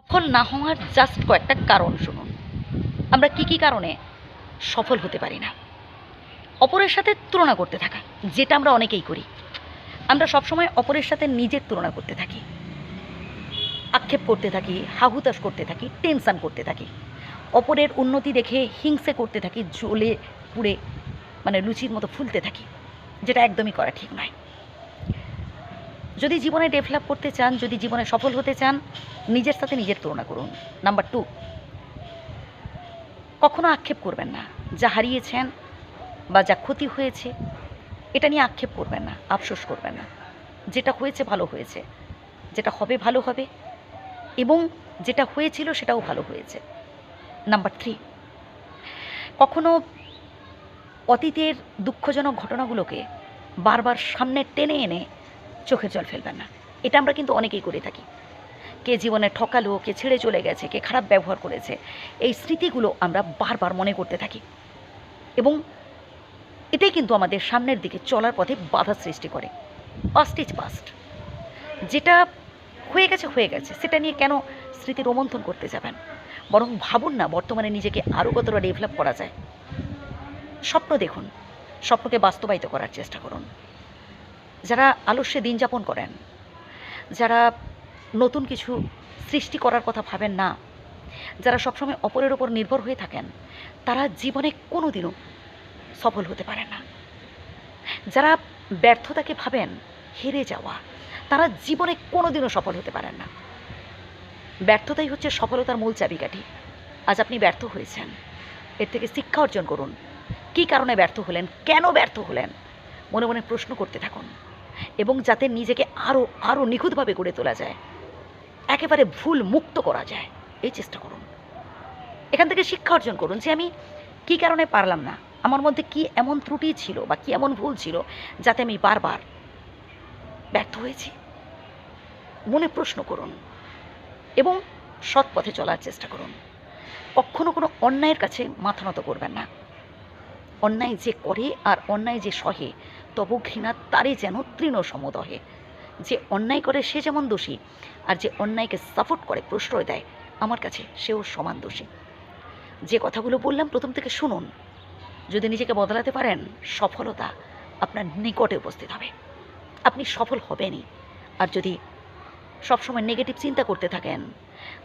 সফল না হওয়ার জাস্ট কয়েকটা কারণ শুনুন। আমরা কি কারণে সফল হতে পারি না? অপরের সাথে তুলনা করতে থাকা, যেটা আমরা অনেকেই করি। আমরা সবসময় অপরের সাথে নিজের তুলনা করতে থাকি, আক্ষেপ করতে থাকি, হাহুতাশ করতে থাকি, টেনশন করতে থাকি। অপরের উন্নতি দেখে হিংসে করতে থাকি, জ্বলে পুড়ে মানে লুচির মতো ফুলতে থাকি, যেটা একদমই করা ঠিক নয়। যদি জীবনে ডেভেলপ করতে চান, যদি জীবনে সফল হতে চান, নিজের সাথে নিজের তুলনা করুন। নাম্বার 2, কখনো আক্ষেপ করবেন না। যা হারিয়েছেন বা যা ক্ষতি হয়েছে এটা নিয়ে আক্ষেপ করবেন না, আফসোস করবেন না। যেটা হয়েছে ভালো হয়েছে, যেটা হবে ভালো হবে, এবং যেটা হয়েছিল সেটাও ভালো হয়েছে। নাম্বার 3, কখনো অতীতের দুঃখজনক ঘটনাগুলোকে বারবার সামনে টেনে এনে চোখের জল ফেলবেন না। এটা আমরা কিন্তু অনেকেই করে থাকি। কে জীবনে ঠকালো, কে ছেড়ে চলে গেছে, কে খারাপ ব্যবহার করেছে, এই স্মৃতিগুলো আমরা বারবার মনে করতে থাকি, এবং এটাই কিন্তু আমাদের সামনের দিকে চলার পথে বাধা সৃষ্টি করে। Past is past. যেটা হয়ে গেছে হয়ে গেছে, সেটা নিয়ে কেন স্মৃতি রোমন্থন করতে যাবেন? বরং ভাবুন না বর্তমানে নিজেকে আরও কতটা ডেভেলপ করা যায়। স্বপ্ন দেখুন, স্বপ্নকে বাস্তবায়িত করার চেষ্টা করুন। যারা আলস্যে দিন যাপন করেন, যারা নতুন কিছু সৃষ্টি করার কথা ভাবেন না, যারা সবসময় অপরের ওপর নির্ভর হয়ে থাকেন, তারা জীবনে কোনো দিনও সফল হতে পারেন না। যারা ব্যর্থতাকে ভাবেন হেরে যাওয়া, তারা জীবনে কোনো দিনও সফল হতে পারেন না। ব্যর্থতাই হচ্ছে সফলতার মূল চাবিকাঠি। আজ আপনি ব্যর্থ হয়েছেন, এর থেকে শিক্ষা অর্জন করুন। কী কারণে ব্যর্থ হলেন, কেন ব্যর্থ হলেন, মনে মনে প্রশ্ন করতে থাকুন, এবং যাতে নিজেকে আরও আরও নিখুঁতভাবে গড়ে তোলা যায়, একেবারে ভুল মুক্ত করা যায়, এই চেষ্টা করুন। এখান থেকে শিক্ষা অর্জন করুন যে আমি কী কারণে পারলাম না, আমার মধ্যে কি এমন ত্রুটি ছিল বা কি এমন ভুল ছিল যাতে আমি বারবার ব্যর্থ হয়েছি। মনে প্রশ্ন করুন এবং সৎ পথে চলার চেষ্টা করুন। কখনো কোনো অন্যায়ের কাছে মাথা নত করবেন না। অন্যায় যে করে আর অন্যায় যে সহে, তবু ঘৃণা তারে যেন তৃণ সমদহে। যে অন্যায় করে সে যেমন দোষী, আর যে অন্যায়কে সাপোর্ট করে, প্রশ্রয় দেয়, আমার কাছে সেও সমান দোষী। যে কথাগুলো বললাম প্রথম থেকে শুনুন। যদি নিজেকে বদলাতে পারেন, সফলতা আপনার নিকটে উপস্থিত হবে, আপনি সফল হবেনই। আর যদি সবসময় নেগেটিভ চিন্তা করতে থাকেন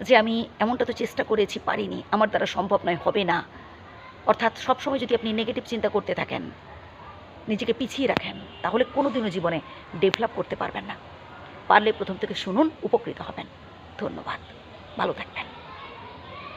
যে আমি এমনটা তো চেষ্টা করেছি, পারিনি, আমার দ্বারা সম্ভব নয়, হবে না, অর্থাৎ সবসময় যদি আপনি নেগেটিভ চিন্তা করতে থাকেন, নিজেকে পিছিয়ে রাখেন, তাহলে কোনোদিনও জীবনে ডেভেলপ করতে পারবেন না। পারলে প্রথম থেকে শুনুন, উপকৃত হবেন। ধন্যবাদ, ভালো থাকবেন।